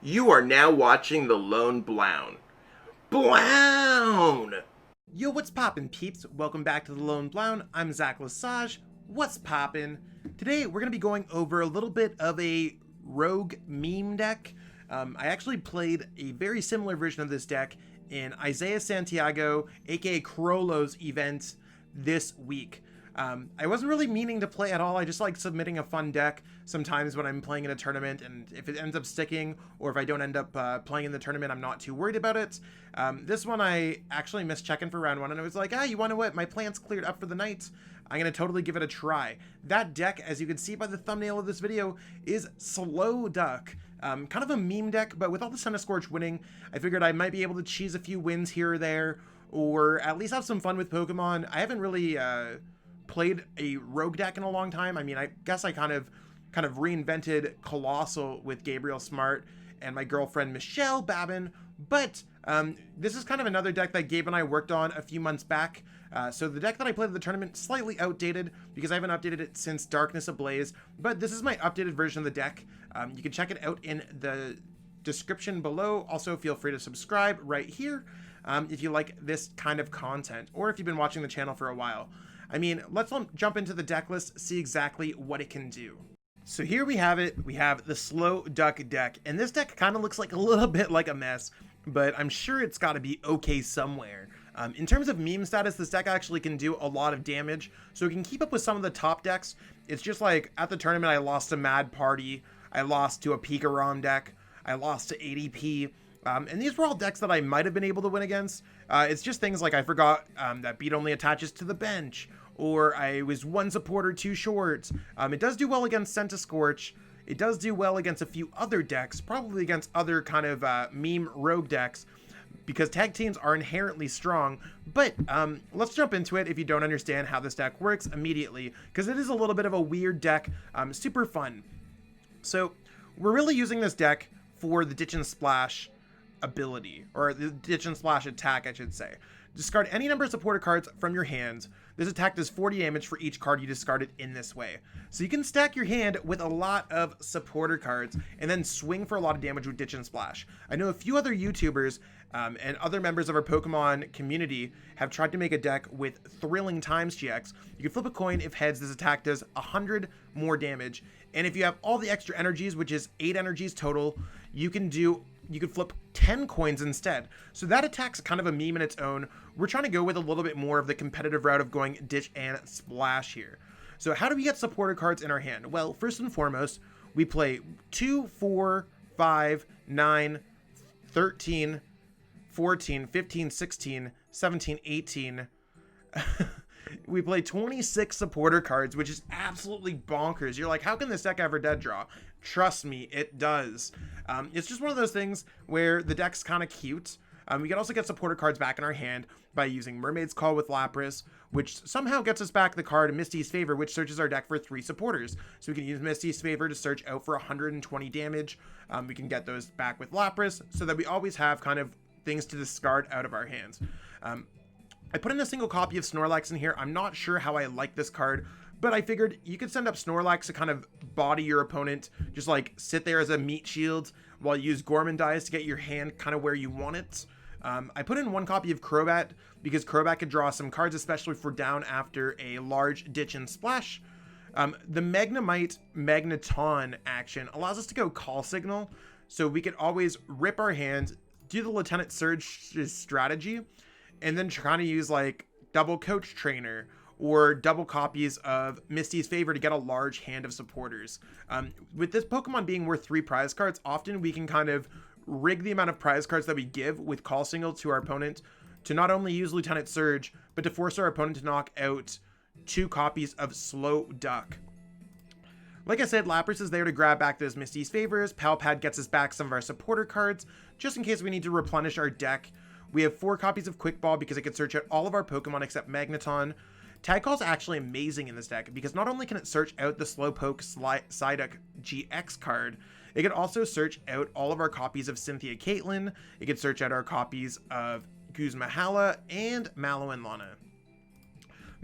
You are now watching The Lone Blown. Blown! Yo, what's poppin', peeps? Welcome back to The Lone Blown. I'm Zach Lesage. What's poppin'? Today, we're gonna be going over a little bit of a rogue meme deck. I actually played a very similar version of this deck in Isaiah Santiago, aka Crollo's event this week. I wasn't really meaning to play at all. I just like submitting a fun deck sometimes when I'm playing in a tournament, and if it ends up sticking or if I don't end up playing in the tournament, I'm not too worried about it. This one I actually missed checking for round one, and I was like, you want to what? My plant's cleared up for the night. I'm going to totally give it a try. That deck, as you can see by the thumbnail of this video, is Slowduck. Kind of a meme deck, but with all the Centiskorch winning, I figured I might be able to cheese a few wins here or there, or at least have some fun with Pokemon. I haven't really played a rogue deck in a long time. I mean, I guess I kind of reinvented Colossal with Gabriel Smart and my girlfriend Michelle Babin, but this is kind of another deck that Gabe and I worked on a few months back. So the deck that I played at the tournament, slightly outdated because I haven't updated it since Darkness Ablaze, but this is my updated version of the deck. You can check it out in the description below. Also, feel free to subscribe right here if you like this kind of content, or if you've been watching the channel for a while. I mean, let's jump into the deck list, see exactly what it can do. So here we have it. We have the Slowduck deck, and this deck kind of looks like a little bit like a mess, but I'm sure it's got to be okay somewhere. In terms of meme status, this deck actually can do a lot of damage, so it can keep up with some of the top decks. It's just like at the tournament, I lost to Mad Party, I lost to a Pika Rom deck, I lost to ADP. And these were all decks that I might have been able to win against. It's just things like I forgot that beat only attaches to the bench, or I was one supporter too short. It does do well against Centiskorch. It does do well against a few other decks, probably against other kind of meme rogue decks, because tag teams are inherently strong. But let's jump into it if you don't understand how this deck works immediately, because it is a little bit of a weird deck, super fun. So we're really using this deck for the Ditch and Splash ability, or the Ditch and Splash attack, I should say. Discard any number of supporter cards from your hand. This attack does 40 damage for each card you discarded in this way. So you can stack your hand with a lot of supporter cards and then swing for a lot of damage with Ditch and Splash. I know a few other YouTubers and other members of our Pokemon community have tried to make a deck with Thrilling Times GX. You can flip a coin. If heads, this attack does 100 more damage. And if you have all the extra energies, which is 8 energies total, you could flip 10 coins instead. So that attack's kind of a meme in its own. We're trying to go with a little bit more of the competitive route of going Ditch and Splash here. So how do we get supporter cards in our hand? Well, first and foremost, we play 2, 4, 5, 9, 13, 14, 15, 16, 17, 18. We play 26 supporter cards, which is absolutely bonkers. You're like, how can this deck ever dead draw? Trust me, it does. It's just one of those things where the deck's kind of cute. We can also get supporter cards back in our hand by using Mermaid's Call with Lapras, which somehow gets us back the card Mistys Favor, which searches our deck for 3 supporters. So we can use Mistys Favor to search out for 120 damage. We can get those back with Lapras so that we always have kind of things to discard out of our hands. I put in a single copy of Snorlax in here. I'm not sure how I like this card, but I figured you could send up Snorlax to kind of body your opponent, just like sit there as a meat shield while you use Gormandize to get your hand kind of where you want it. I put in 1 copy of Crobat because Crobat could draw some cards, especially for down after a large Ditch and Splash. The Magnemite Magneton action allows us to go Call Signal, so we could always rip our hand, do the Lieutenant Surge strategy, and then kind of use like double Coach Trainer or double copies of Mistys Favor to get a large hand of supporters. With this Pokemon being worth 3 prize cards, often we can kind of rig the amount of prize cards that we give with Call Signal to our opponent to not only use Lieutenant Surge, but to force our opponent to knock out 2 copies of Slowduck. Like I said, Lapras is there to grab back those Mistys Favors. Palpad gets us back some of our supporter cards, just in case we need to replenish our deck. We have 4 copies of Quick Ball because it can search out all of our Pokemon except Magneton. Tag Call is actually amazing in this deck because not only can it search out the Slowpoke Psyduck-GX card, it can also search out all of our copies of Cynthia Caitlin. It can search out our copies of Guzma Hala and Mallow Lana.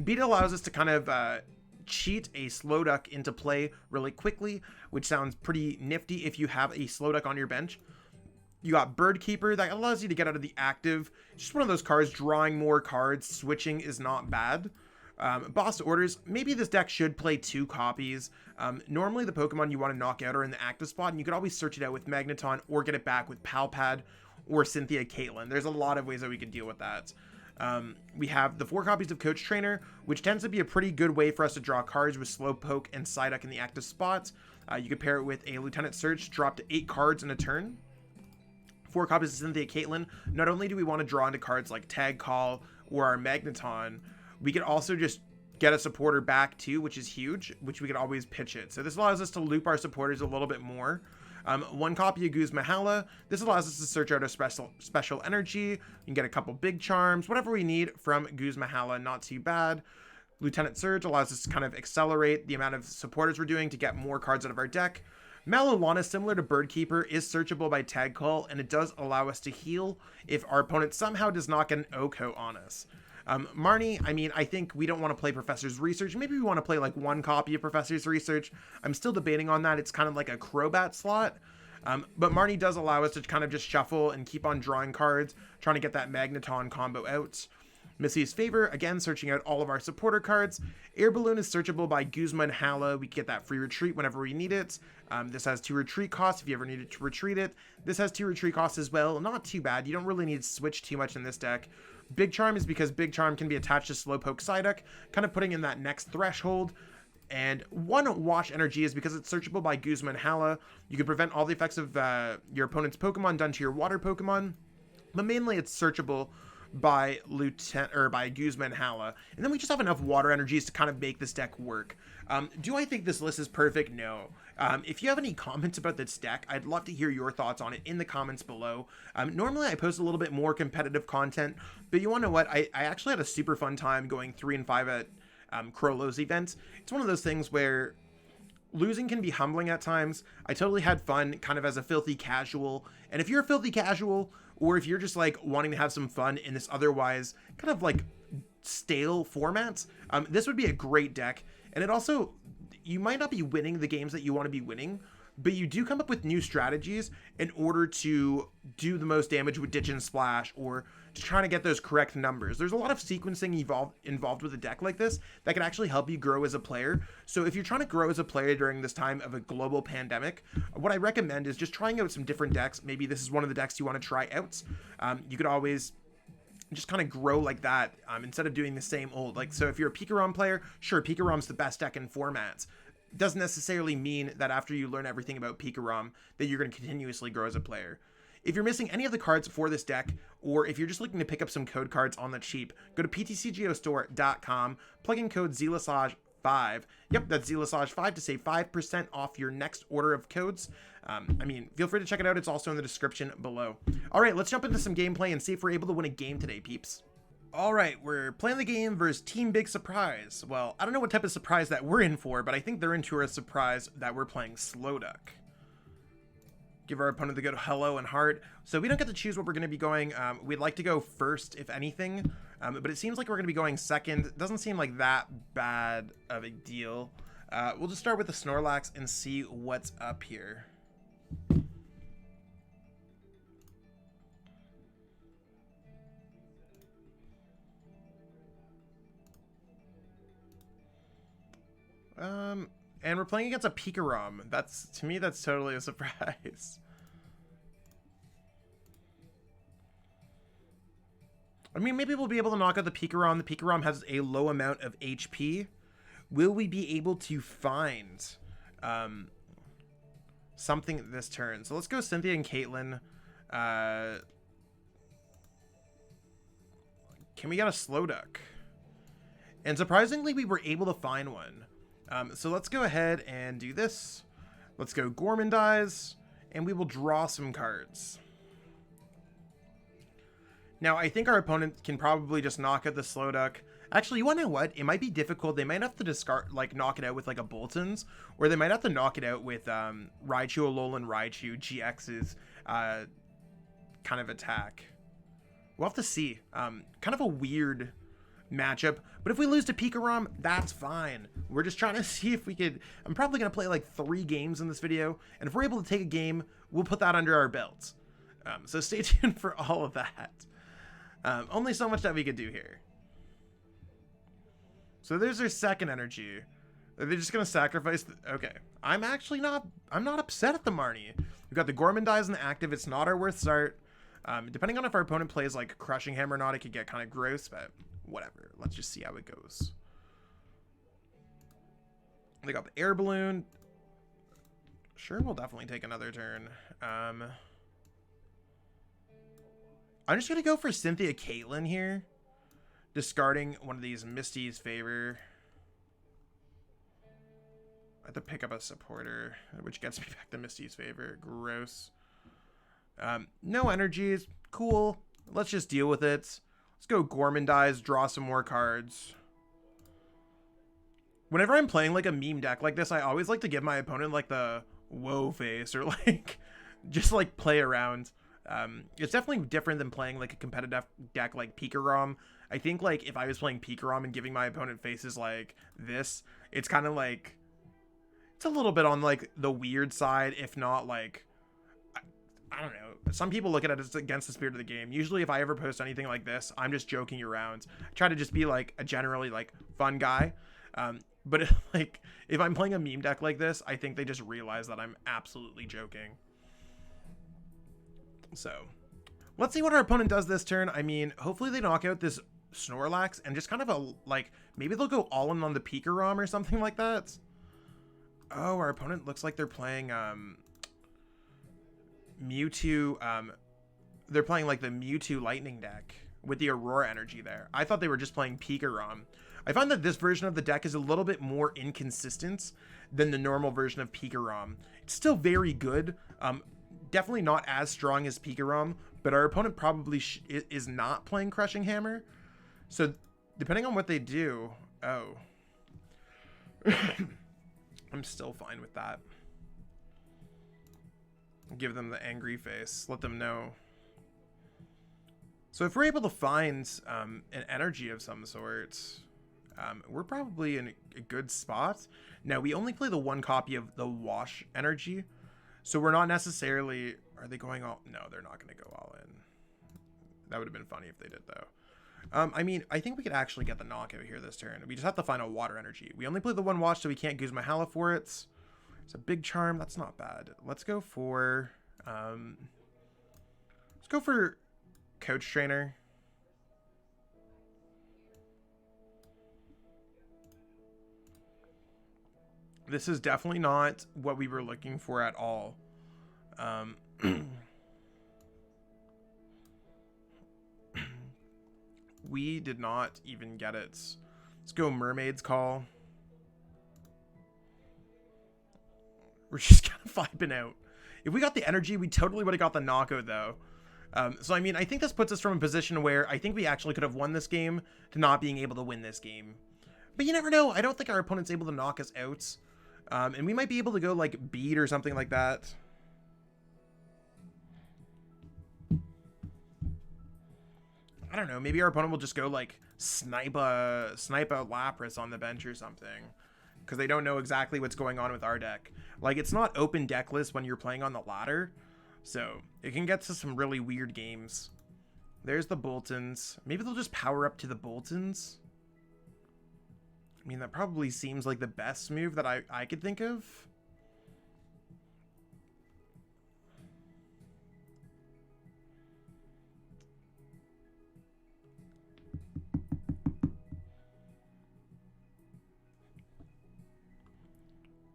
Bede allows us to kind of cheat a Slowduck into play really quickly, which sounds pretty nifty if you have a Slowduck on your bench. You got Bird Keeper, that allows you to get out of the active. Just one of those cards, drawing more cards, switching is not bad. Boss Orders, maybe this deck should play 2 copies. Normally the Pokemon you want to knock out are in the active spot, and you could always search it out with Magneton or get it back with Palpad or Cynthia Caitlin. There's a lot of ways that we could deal with that. We have the 4 copies of Coach Trainer, which tends to be a pretty good way for us to draw cards with Slowpoke and Psyduck in the active spot. You could pair it with a Lieutenant Surge, drop to 8 cards in a turn. 4 copies of Cynthia Caitlin. Not only do we want to draw into cards like Tag Call or our Magneton, we could also just get a supporter back too, which is huge, which we could always pitch it. So this allows us to loop our supporters a little bit more. 1 copy of Guzma Hala. This allows us to search out a special energy. You can get a couple Big Charms, whatever we need from Guzma Hala, not too bad. Lieutenant Surge allows us to kind of accelerate the amount of supporters we're doing to get more cards out of our deck. Mallow Lana, similar to Bird Keeper, is searchable by Tag Call, and it does allow us to heal if our opponent somehow does not get an OHKO on us. Marnie, I mean, I think we don't want to play Professor's Research. Maybe we want to play like 1 copy of Professor's Research. I'm still debating on that. It's kind of like a Crobat slot. But Marnie does allow us to kind of just shuffle and keep on drawing cards, trying to get that Magneton combo out. Mistys Favor, again, searching out all of our supporter cards. Air Balloon is searchable by Guzma Hala. We get that free retreat whenever we need it. This has 2 retreat costs if you ever needed to retreat it. This has 2 retreat costs as well. Not too bad. You don't really need to switch too much in this deck. Big Charm is because Big Charm can be attached to Slowpoke Psyduck, kind of putting in that next threshold. And 1 Wash Energy is because it's searchable by Guzma Hala. You can prevent all the effects of your opponent's Pokemon done to your water Pokemon. But mainly it's searchable by Guzma Hala. And then we just have enough water energies to kind of make this deck work. Do I think this list is perfect? No. If you have any comments about this deck, I'd love to hear your thoughts on it in the comments below. Normally I post a little bit more competitive content, but you want to know what? I actually had a super fun time going 3 and 5 at Crollo's event. It's one of those things where losing can be humbling at times. I totally had fun kind of as a filthy casual. And if you're a filthy casual, or if you're just like wanting to have some fun in this otherwise kind of like stale format, this would be a great deck. And it also, you might not be winning the games that you want to be winning, but you do come up with new strategies in order to do the most damage with Ditch and Splash, or just trying to get those correct numbers. There's a lot of sequencing involved with a deck like this that can actually help you grow as a player. So if you're trying to grow as a player during this time of a global pandemic, what I recommend is just trying out some different decks. Maybe this is one of the decks you want to try out. You could always just kind of grow like that instead of doing the same old. Like, so if you're a Pikarom player, sure, Pikarom's the best deck in formats. Doesn't necessarily mean that after you learn everything about Pikarom that you're going to continuously grow as a player. If you're missing any of the cards for this deck, or if you're just looking to pick up some code cards on the cheap, go to PTCGO plug in code ZELASAGE5. Yep, that's ZELASAGE5 to save 5% off your next order of codes. I mean, feel free to check it out. It's also in the description below. All right, let's jump into some gameplay and see if we're able to win a game today, peeps. All right, we're playing the game versus Team Big Surprise. Well, I don't know what type of surprise that we're in for, but I think they're in for a surprise that we're playing Slowduck. Give our opponent the good hello and heart. So we don't get to choose what we're going to be going. We'd like to go first, if anything, but it seems like we're going to be going second. It doesn't seem like that bad of a deal. We'll just start with the Snorlax and see what's up here. And we're playing against a Pikarom. To me, that's totally a surprise. I mean, maybe we'll be able to knock out the Pikarom. The Pikarom has a low amount of HP. Will we be able to find something this turn? So let's go Cynthia and Caitlin. Can we get a Slowduck? And surprisingly, we were able to find one. So let's go ahead and do this. Let's go Gormandize, and we will draw some cards. Now, I think our opponent can probably just knock out the Slowduck. Actually, you want to know what? It might be difficult. They might have to discard, like, knock it out with, like, a Boltons, or they might have to knock it out with Raichu, Alolan Raichu, GX's kind of attack. We'll have to see. Kind of a weird matchup, but if we lose to Pikarom, that's fine. We're just trying to see if we could. I'm probably going to play like 3 games in this video, and if we're able to take a game, we'll put that under our belts. So stay tuned for all of that. Only so much that we could do here. So there's their second energy. Are they just gonna sacrifice? Okay, I'm not upset at the Marnie. We've got the Gormandize in the active. It's not our worst start. Depending on if our opponent plays like Crushing Hammer or not, it could get kind of gross, but whatever. Let's just see how it goes. They got the Air Balloon. Sure, we'll definitely take another turn. I'm just gonna go for Cynthia Caitlin here, discarding one of these Mistys Favor. I have to pick up a supporter, which gets me back to Mistys Favor. Gross. No energies. Cool. Let's just deal with it. Let's go Gormandize, draw some more cards. Whenever I'm playing like a meme deck like this, I always like to give my opponent like the whoa face, or like just like play around. It's definitely different than playing like a competitive deck like Pikarom. I think like if I was playing Pikarom and giving my opponent faces like this, it's kind of like, it's a little bit on like the weird side, if not like, I don't know. Some people look at it as against the spirit of the game. Usually if I ever post anything like this, I'm just joking around. I try to just be like a generally like fun guy. But like if I'm playing a meme deck like this, I think they just realize that I'm absolutely joking. So let's see what our opponent does this turn. I mean, hopefully they knock out this Snorlax and just kind of a, like, maybe they'll go all in on the Pikarom or something like that. Oh, our opponent looks like they're playing Mewtwo. They're playing like the Mewtwo Lightning deck with the Aurora energy there. I thought they were just playing Pikarom. I find that this version of the deck is a little bit more inconsistent than the normal version of Pikarom. It's still very good. Definitely not as strong as Pikarom, but our opponent probably is not playing Crushing Hammer. So depending on what they do, oh, I'm still fine with that. Give them the angry face, let them know. So if we're able to find an energy of some sort, we're probably in a good spot. Now, we only play the one copy of the Wash energy, so we're not necessarily... Are they going all... No, they're not going to go all in. That would have been funny if they did, though. I mean, I think we could actually get the knockout here this turn. We just have to find a water energy. We only play the one Wash, so we can't Guzma Hala for it. It's a Big Charm. That's not bad. Let's go for... let's go for Coach Trainer. This is definitely not what we were looking for at all. We did not even get it. Let's go Mermaid's Call. We're just kind of vibing out. If we got the energy, we totally would have got the knockout, though. So, I mean, I think this puts us from a position where I think we actually could have won this game to not being able to win this game. But you never know. I don't think our opponent's able to knock us out. And we might be able to go, like, Bede or something like that. I don't know. Maybe our opponent will just go, like, snipe a Lapras on the bench or something. Because they don't know exactly what's going on with our deck. Like, it's not open deck list when you're playing on the ladder. So, it can get to some really weird games. There's the Boltons. Maybe they'll just power up to the Boltons. I mean, that probably seems like the best move that I could think of.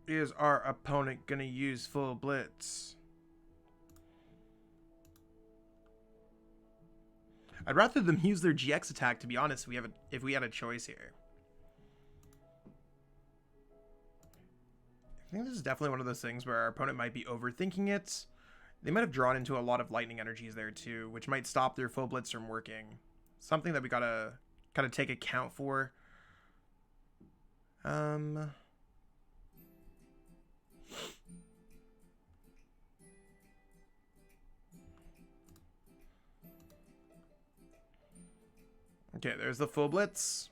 Is our opponent gonna use full blitz? I'd rather them use their GX attack, to be honest, if we had a choice here. I think this is definitely one of those things where our opponent might be overthinking it. They might have drawn into a lot of lightning energies there too, which might stop their full blitz from working. Something that we gotta kind of take account for. Okay, there's the full blitz.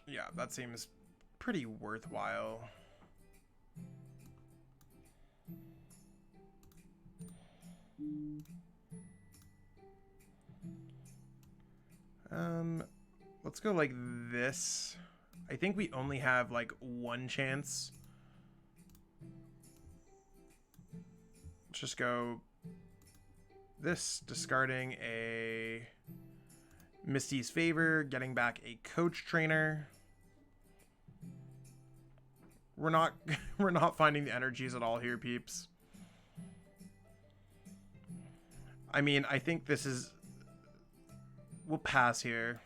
Yeah, that seems pretty worthwhile. Let's go like this. I think we only have like one chance. Let's just go this, discarding a Mistys Favor, getting back a Coach Trainer. We're not finding the energies at all here, peeps. I mean, I think this is... We'll pass here.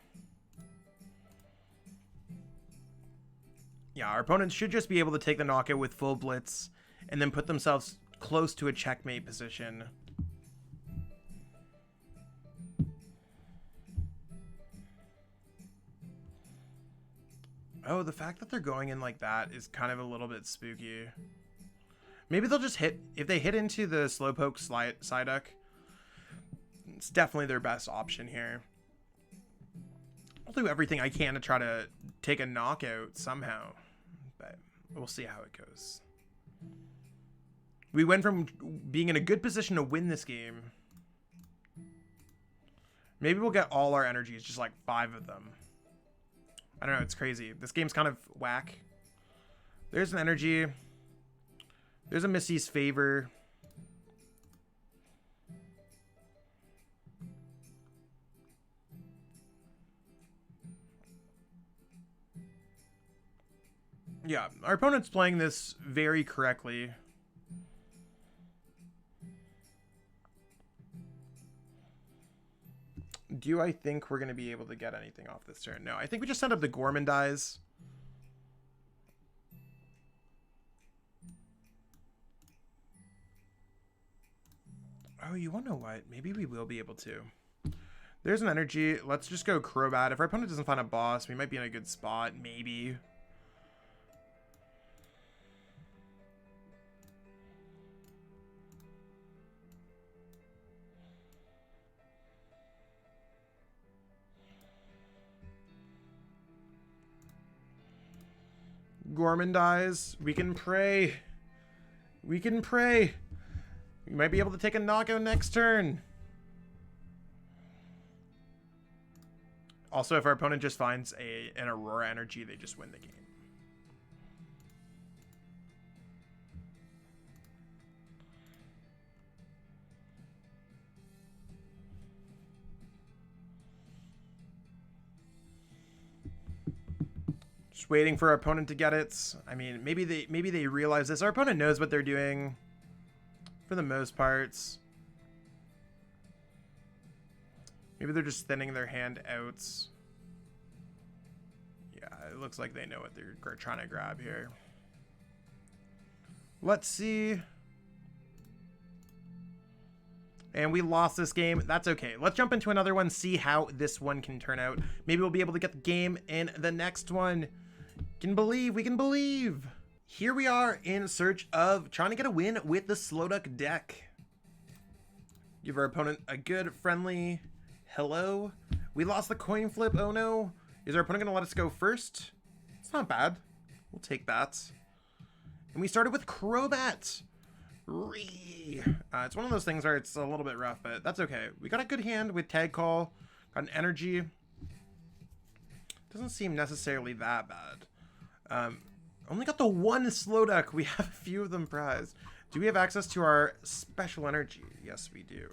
Yeah, our opponents should just be able to take the knockout with full blitz and then put themselves close to a checkmate position. Oh, the fact that they're going in like that is kind of a little bit spooky. Maybe they'll just hit... If they hit into the Slowpoke Psyduck, it's definitely their best option here. I'll do everything I can to try to take a knockout somehow, but we'll see how it goes. We went from being in a good position to win this game. Maybe we'll get all our energies, just like 5 of them. I don't know, it's crazy. This game's kind of whack. There's an energy. There's a Mistys Favor. Yeah, our opponent's playing this very correctly. Do I think we're going to be able to get anything off this turn? No, I think we just send up the Gourmandize. Oh, you want to know what? Maybe we will be able to. There's an energy. Let's just go Crobat. If our opponent doesn't find a boss, we might be in a good spot. Maybe. Gourmandize. We can pray. We can pray. We might be able to take a knockout next turn. Also, if our opponent just finds an Aurora energy, they just win the game. Just waiting for our opponent to get it. I mean, maybe they realize this. Our opponent knows what they're doing for the most parts. Maybe they're just thinning their hand out. Yeah, it looks like they know what they're trying to grab here. Let's see. And we lost this game. That's okay. Let's jump into another one, see how this one can turn out. Maybe we'll be able to get the game in the next one. Can believe, we can believe. Here we are in search of trying to get a win with the Slowduck deck. Give our opponent a good, friendly hello. We lost the coin flip. Oh no. Is our opponent going to let us go first? It's not bad. We'll take that. And we started with Crobat. It's one of those things where it's a little bit rough, but that's okay. We got a good hand with Tag Call. Got an energy. Doesn't seem necessarily that bad. Only got the one Slowduck. We have a few of them prized. Do we have access to our special energy? Yes, we do.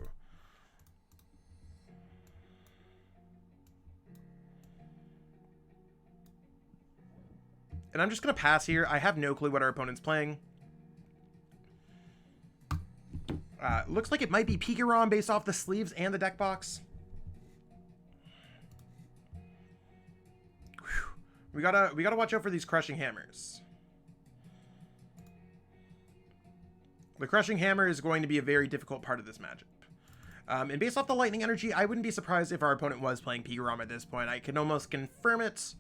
And I'm just going to pass here. I have no clue what our opponent's playing. Looks like it might be Pikarom based off the sleeves and the deck box. Whew. We gotta watch out for these crushing hammers. The crushing hammer is going to be a very difficult part of this matchup. And based off the lightning energy, I wouldn't be surprised if our opponent was playing Pikarom at this point. I can almost confirm it.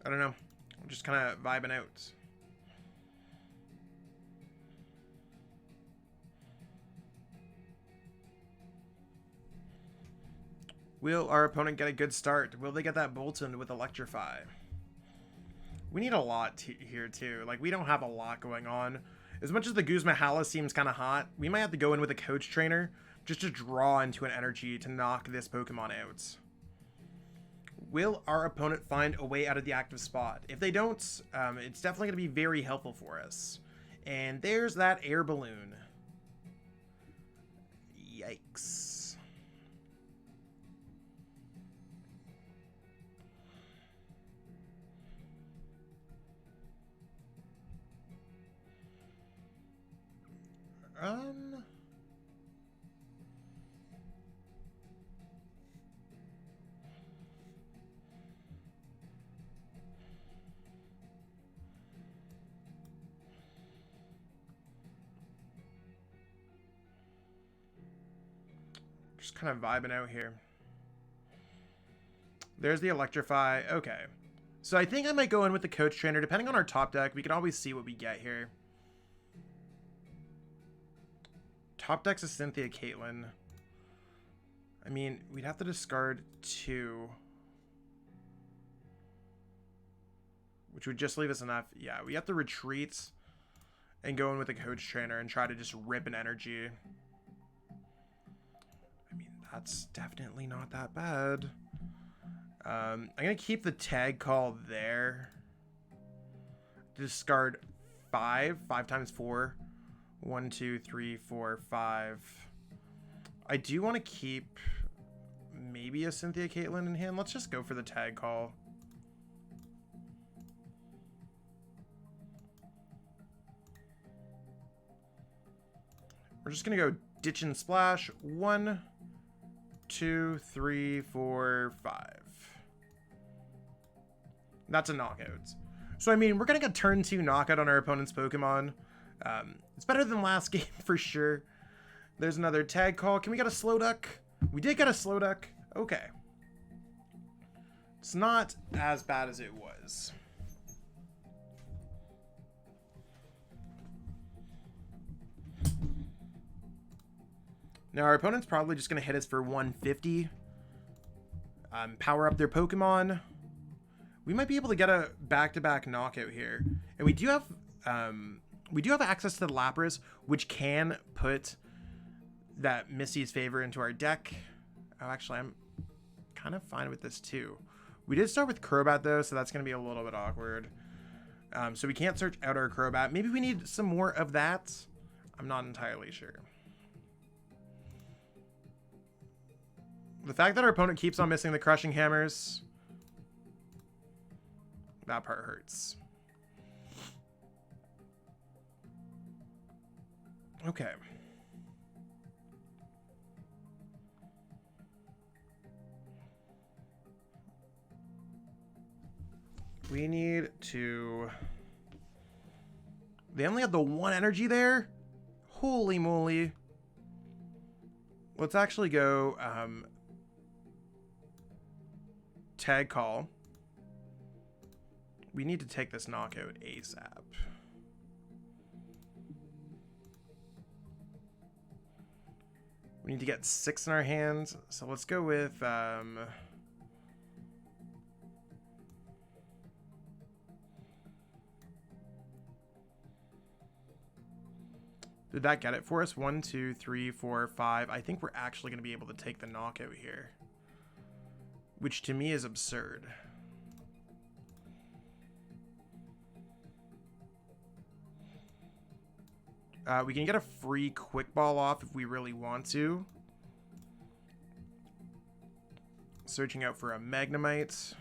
I don't know. I'm just kind of vibing out. Will our opponent get a good start? Will they get that Bolton with Electrify? We need a lot here too. Like, we don't have a lot going on. As much as the Guzma Hala seems kind of hot, we might have to go in with a Coach Trainer just to draw into an energy to knock this Pokemon out. Will our opponent find a way out of the active spot? If they don't, it's definitely going to be very helpful for us. And there's that Air Balloon. Yikes. Just kind of vibing out here. There's the Electrify. Okay. So I think I might go in with the Coach Trainer. Depending on our top deck, we can always see what we get here. Top deck's a Cynthia Caitlin. I mean, we'd have to discard 2. Which would just leave us enough. Yeah, we have to retreat and go in with a Coach Trainer and try to just rip an energy. I mean, that's definitely not that bad. I'm going to keep the Tag Call there. Discard 5. 5 times 4. 1, 2, 3, 4, 5. I do want to keep maybe a Cynthia Caitlin in hand. Let's just go for the Tag Call. We're just going to go Ditch and Splash. 1, 2, 3, 4, 5. That's a knockout. So, I mean, we're going to get turn 2 knockout on our opponent's Pokemon. It's better than last game for sure. There's another Tag Call. Can we get a Slowduck? We did get a Slowduck. Okay. It's not as bad as it was. Now, our opponent's probably just going to hit us for 150. Power up their Pokemon. We might be able to get a back-to-back knockout here. And we do have access to the Lapras, which can put that Mistys Favor into our deck. Oh, actually, I'm kind of fine with this too. We did start with Crobat though, so that's going to be a little bit awkward. So we can't search out our Crobat. Maybe we need some more of that. I'm not entirely sure. The fact that our opponent keeps on missing the Crushing Hammers, that part hurts. Okay. We need to... They only have the 1 energy there? Holy moly. Let's actually go Tag Call. We need to take this knockout ASAP. We need to get 6 in our hands, so let's go with did that get it for us? 1, 2, 3, 4, 5. I think we're actually going to be able to take the knockout here, which to me is absurd. We can get a free Quick Ball off if we really want to. Searching out for a Magnemite.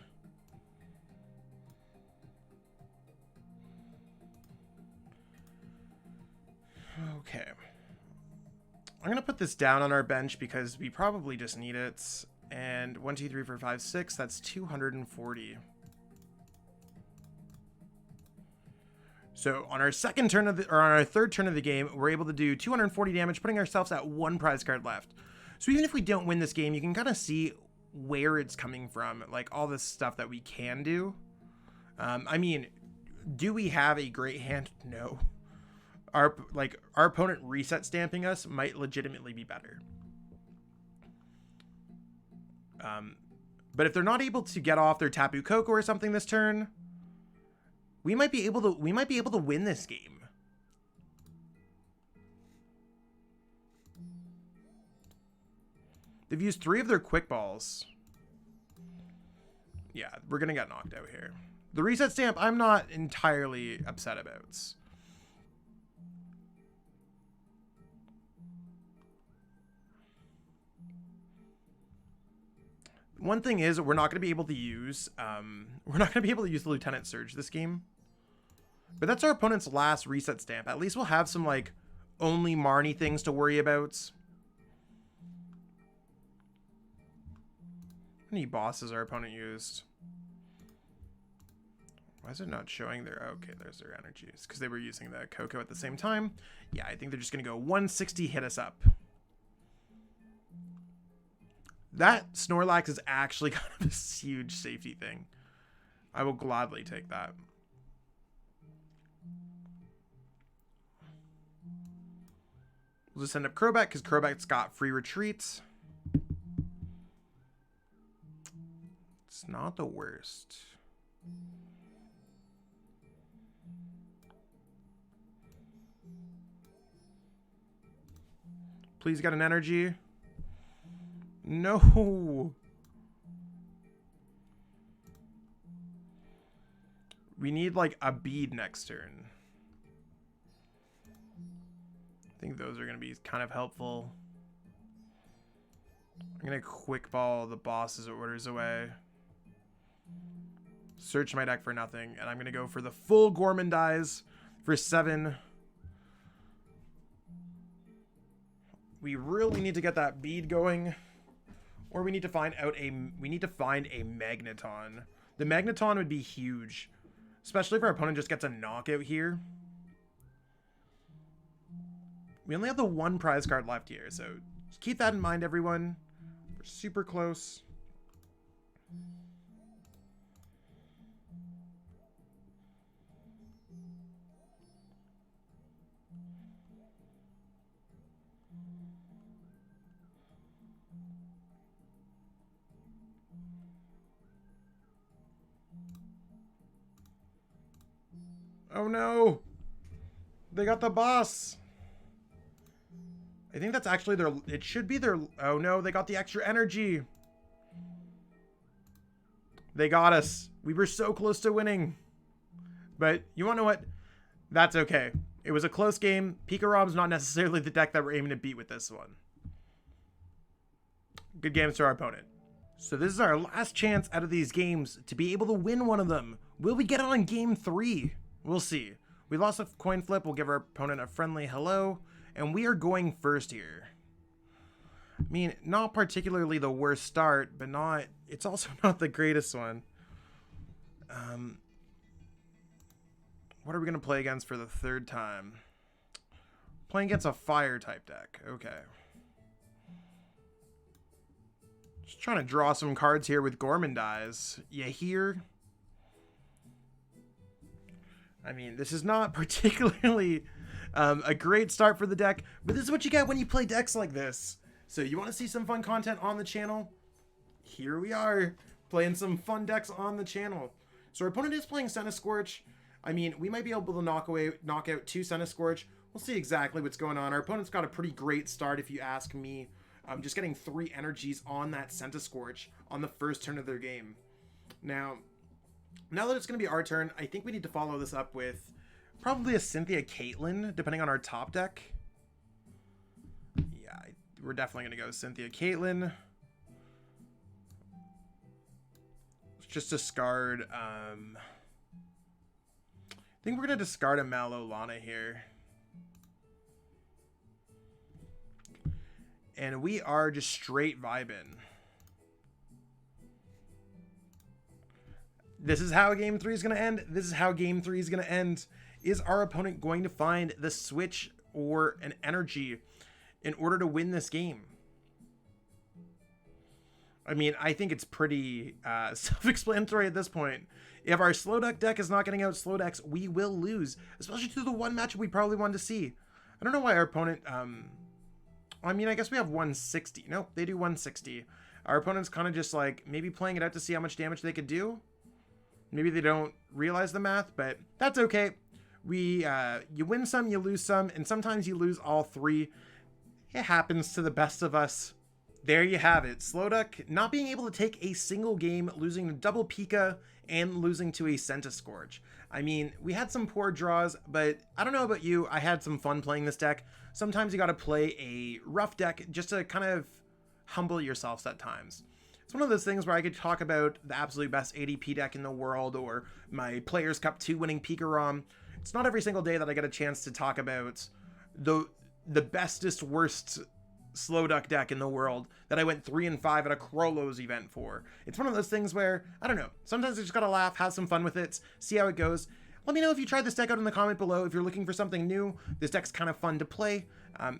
Okay. I'm going to put this down on our bench because we probably just need it. And 1, 2, 3, 4, 5, 6. That's 240. So on our second turn of the, or on our third turn of the game, we're able to do 240 damage, putting ourselves at 1 prize card left. So even if we don't win this game, you can kind of see where it's coming from, like all this stuff that we can do. I mean, do we have a great hand? No. Our opponent reset stamping us might legitimately be better. But if they're not able to get off their Tapu Koko or something this turn, we might be able to win this game. They've used 3 of their quick balls. Yeah, we're gonna get knocked out here. The reset stamp, I'm not entirely upset about. One thing is, we're not going to be able to use the Lieutenant Surge this game. But that's our opponent's last reset stamp. At least we'll have some, like, only Marnie things to worry about. How many bosses our opponent used? Why is it not showing their... Okay, there's their energies. Because they were using the Koko at the same time. Yeah, I think they're just going to go 160, hit us up. That Snorlax is actually kind of a huge safety thing. I will gladly take that. We'll just send up Crobat because Crobat's got free retreats. It's not the worst. Please get an energy. No. We need like a Bede next turn. I think those are going to be kind of helpful. I'm going to quick ball the boss's orders away. Search my deck for nothing. And I'm going to go for the full Gormandize for 7. We really need to get that Bede going. Or we need to find a Magneton. The Magneton would be huge. Especially if our opponent just gets a knockout here. We only have the 1 prize card left here, so just keep that in mind, everyone. We're super close. Oh no! They got the boss! I think that's actually their... It should be their... Oh no, they got the extra energy! They got us. We were so close to winning. But you want to know what? That's okay. It was a close game. Pika-Rob's not necessarily the deck that we're aiming to beat with this one. Good games to our opponent. So this is our last chance out of these games to be able to win one of them. Will we get it on game 3? We'll see. We lost a coin flip. We'll give our opponent a friendly hello. And we are going first here. I mean, not particularly the worst start, but not... It's also not the greatest one. What are we going to play against for the 3rd time? Playing against a fire type deck. Okay. Just trying to draw some cards here with Gormandize. You hear? I mean, this is not particularly a great start for the deck, but this is what you get when you play decks like this. So you want to see some fun content on the channel? Here we are, playing some fun decks on the channel. So our opponent is playing Centiskorch. I mean, we might be able to knock out 2 Centiskorch. We'll see exactly what's going on. Our opponent's got a pretty great start, if you ask me. Just getting 3 energies on that Centiskorch on the first turn of their game. Now that it's going to be our turn, I think we need to follow this up with probably a Cynthia Caitlin, depending on our top deck. Yeah, we're definitely going to go Cynthia Caitlin. Let's just discard... I think we're going to discard a Mallow Lana here. And we are just straight vibing. This is how game 3 is going to end. This is how game 3 is going to end. Is our opponent going to find the switch or an energy in order to win this game? I mean, I think it's pretty self-explanatory at this point. If our Slowduck deck is not getting out Slowdecks, we will lose. Especially to the one match we probably wanted to see. I don't know why our opponent... I mean, I guess we have 160. Nope, they do 160. our opponent's kind of just like maybe playing it out to see how much damage they could do. Maybe they don't realize the math, but that's okay. You win some, you lose some, and sometimes you lose all three. It happens to the best of us. There you have it. Slowduck not being able to take a single game, losing to double Pika, and losing to a Centiskorch. I mean, we had some poor draws, but I don't know about you, I had some fun playing this deck. Sometimes you gotta play a rough deck just to kind of humble yourselves at times. It's one of those things where I could talk about the absolute best ADP deck in the world, or my Players Cup 2 winning Pika-ROM. It's not every single day that I get a chance to talk about the bestest, worst Slowduck deck in the world that I went 3-5 at a Krolos event for. It's one of those things where, I don't know, sometimes I just gotta laugh, have some fun with it, see how it goes. Let me know if you tried this deck out in the comment below. If you're looking for something new, this deck's kind of fun to play.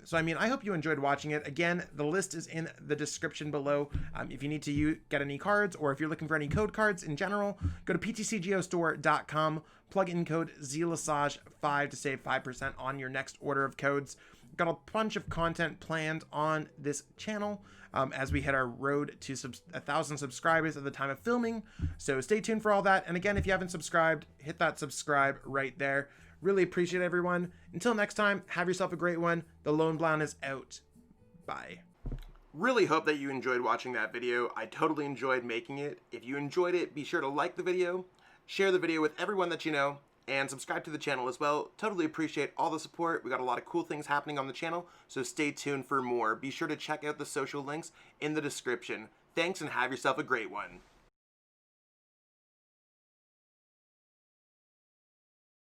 So, I mean, I hope you enjoyed watching it. Again, the list is in the description below. If you need to get any cards, or if you're looking for any code cards in general, go to PTCGO plug in code ZLASAGE5 to save 5% on your next order of codes. Got a bunch of content planned on this channel as we hit our road to 1,000 subscribers at the time of filming. So stay tuned for all that. And again, if you haven't subscribed, hit that subscribe right there. Really appreciate everyone. Until next time, have yourself a great one. The Lone Blound is out. Bye. Really hope that you enjoyed watching that video. I totally enjoyed making it. If you enjoyed it, be sure to like the video, share the video with everyone that you know, and subscribe to the channel as well. Totally appreciate all the support. We got a lot of cool things happening on the channel, so stay tuned for more. Be sure to check out the social links in the description. Thanks, and have yourself a great one.